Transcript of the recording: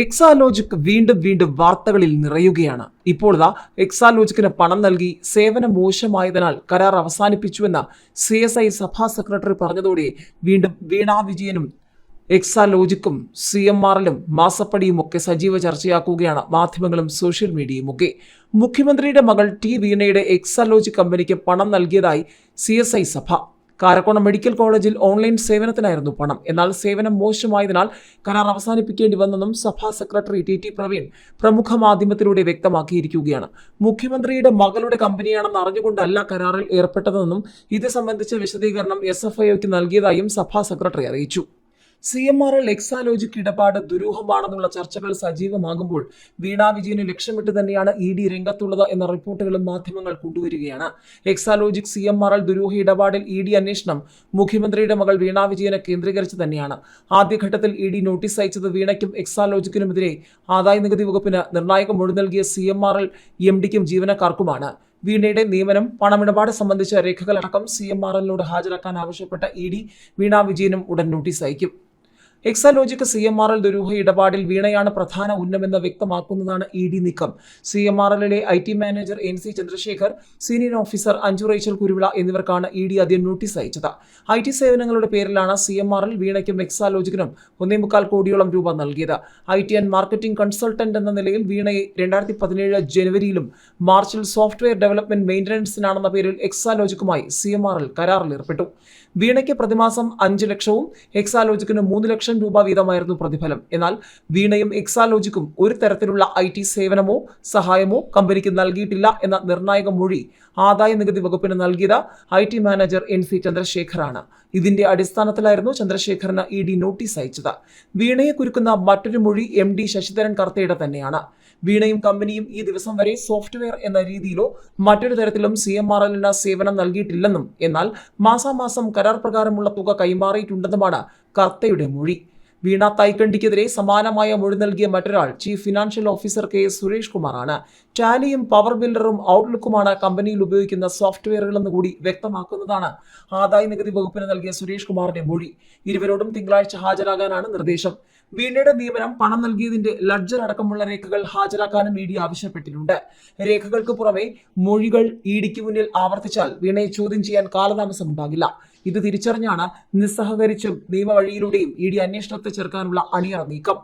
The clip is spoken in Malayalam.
എക്സാലോജിക് വീണ്ടും വീണ്ടും വാർത്തകളിൽ നിറയുകയാണ്. ഇപ്പോൾ എക്സാലോജിക്കിന് പണം നൽകി സേവനം മോശമായതിനാൽ കരാർ അവസാനിപ്പിച്ചുവെന്ന് CSI സഭാ സെക്രട്ടറി പറഞ്ഞതോടെ വീണ്ടും വീണാ വിജയനും എക്സാലോജിക്കും CMRലും മാസപ്പടിയും ഒക്കെ സജീവ ചർച്ചയാക്കുകയാണ് മാധ്യമങ്ങളും സോഷ്യൽ മീഡിയയും ഒക്കെ. മുഖ്യമന്ത്രിയുടെ മകൾ വീണയുടെ എക്സാലോജിക് കമ്പനിക്ക് പണം നൽകിയതായി CSI സഭ. കാരക്കോണം മെഡിക്കൽ കോളേജിൽ ഓൺലൈൻ സേവനത്തിനായിരുന്നു പണം. എന്നാൽ സേവനം മോശമായതിനാൽ കരാർ അവസാനിപ്പിക്കേണ്ടി വന്നെന്നും സഭാ സെക്രട്ടറി TT പ്രവീൺ പ്രമുഖ മാധ്യമത്തിലൂടെ വ്യക്തമാക്കിയിരിക്കുകയാണ്. മുഖ്യമന്ത്രിയുടെ മകളുടെ കമ്പനിയാണെന്ന് അറിഞ്ഞുകൊണ്ടല്ല കരാറിൽ ഏർപ്പെട്ടതെന്നും ഇത് സംബന്ധിച്ച വിശദീകരണം SFIOക്ക് നൽകിയതായും സഭാ സെക്രട്ടറി അറിയിച്ചു. CMRL എക്സാലോജിക് ഇടപാട് ദുരൂഹമാണെന്നുള്ള ചർച്ചകൾ സജീവമാകുമ്പോൾ വീണാ വിജയന് ലക്ഷ്യമിട്ട് തന്നെയാണ് ED രംഗത്തുള്ളത് എന്ന റിപ്പോർട്ടുകളും മാധ്യമങ്ങൾ കൊണ്ടുവരികയാണ്. എക്സാലോജിക് CMRL ദുരൂഹ ഇടപാടിൽ ED അന്വേഷണം മുഖ്യമന്ത്രിയുടെ മകൾ വീണാ വിജയനെ കേന്ദ്രീകരിച്ച് തന്നെയാണ്. ആദ്യഘട്ടത്തിൽ ED നോട്ടീസ് അയച്ചത് വീണയ്ക്കും എക്സാലോജിക്കിനുമെതിരെ ആദായനികുതി വകുപ്പിന് നിർണായക മൊഴി നൽകിയ CMRL MDക്കും ജീവനക്കാർക്കുമാണ്. വീണയുടെ നിയമനം, പണമിടപാട് സംബന്ധിച്ച രേഖകളടക്കം CMRLനോട് ഹാജരാക്കാൻ ആവശ്യപ്പെട്ട ED വീണാ വിജയനും ഉടൻ നോട്ടീസ് അയക്കും. എക്സാലോജിക് CMRL ദുരൂഹ ഇടപാടിൽ വീണയാണ് പ്രധാന ഉന്നമെന്ന് വ്യക്തമാക്കുന്നതാണ് ED നീക്കം. CMRLിലെ IT manager NC Chandrasekhar, senior officer Anju Rachel Kuruvila എന്നിവർക്കാണ് ED ആദ്യം നോട്ടീസ് അയച്ചത്. IT സേവനങ്ങളുടെ പേരിലാണ് CMRL വീണയ്ക്കും എക്സാലോജിക്കിനും 1.25 കോടിയോളം രൂപ നൽകിയത്. IT ആൻഡ് മാർക്കറ്റിംഗ് കൺസൾട്ടന്റ് എന്ന നിലയിൽ വീണയെ 2017 ജനുവരിയിലും മാർച്ചിൽ സോഫ്റ്റ്വെയർ ഡെവലപ്മെന്റ് മെയിൻ്റനൻസിനാണെന്ന പേരിൽ എക്സാലോജിക്കുമായി CMRL കരാറിൽ ഏർപ്പെട്ടു. വീണയ്ക്ക് പ്രതിമാസം 5 ലക്ഷവും എക്സാലോജിക്കിന് 3 ലക്ഷം രൂപ വീതമായിരുന്നു പ്രതിഫലം. എന്നാൽ വീണയും എക്സാലോജിക്കും ഒരു തരത്തിലുള്ള IT സേവനമോ സഹായമോ കമ്പനിക്ക് നൽകിയിട്ടില്ല എന്ന നിർണായക മൊഴി ആദായ നികുതി വകുപ്പിന് നൽകിയത് IT മാനേജർ NC ചന്ദ്രശേഖറാണ്. ഇതിന്റെ അടിസ്ഥാനത്തിലായിരുന്നു ചന്ദ്രശേഖറിന് ED നോട്ടീസ് അയച്ചത്. വീണയെ കുരുക്കുന്ന മറ്റൊരു മൊഴി MD ശശിധരൻ കർത്തയുടെ തന്നെയാണ്. വീണയും കമ്പനിയും ഈ ദിവസം വരെ സോഫ്റ്റ്വെയർ എന്ന രീതിയിലോ മറ്റൊരു തരത്തിലും CMRLന് സേവനം നൽകിയിട്ടില്ലെന്നും എന്നാൽ മാസാമാസം കരാർ പ്രകാരമുള്ള തുക കൈമാറിയിട്ടുണ്ടെന്നുമാണ് കർത്തയുടെ മൊഴി. വീണ തൈക്കണ്ടിക്കെതിരെ സമാനമായ മൊഴി നൽകിയ മറ്റൊരാൾ chief financial officer KS Suresh കുമാറാണ്. ടാലിയും പവർ ബിൽഡറും ഔട്ട്ലുക്കുമാണ് കമ്പനിയിൽ ഉപയോഗിക്കുന്ന സോഫ്റ്റ്വെയറുകളെന്ന് കൂടി വ്യക്തമാക്കുന്നതാണ് ആദായ നികുതി വകുപ്പിന് നൽകിയ സുരേഷ് കുമാറിന്റെ മൊഴി. ഇരുവരോടും തിങ്കളാഴ്ച ഹാജരാകാനാണ് നിർദ്ദേശം. വീണയുടെ നിയമനം, പണം നൽകിയതിന്റെ ലഡ്ജർ അടക്കമുള്ള രേഖകൾ ഹാജരാക്കാനും ED ആവശ്യപ്പെട്ടിട്ടുണ്ട്. രേഖകൾക്ക് പുറമെ മൊഴികൾ EDക്ക് മുന്നിൽ ആവർത്തിച്ചാൽ വീണയെ ചോദ്യം ചെയ്യാൻ കാലതാമസം ഉണ്ടാകില്ല. ഇത് തിരിച്ചറിഞ്ഞാണ് നിസ്സഹകരിച്ചും നിയമവഴിയിലൂടെയും ED അന്വേഷണത്തെ ചേർക്കാനുള്ള അണിയറ നീക്കം.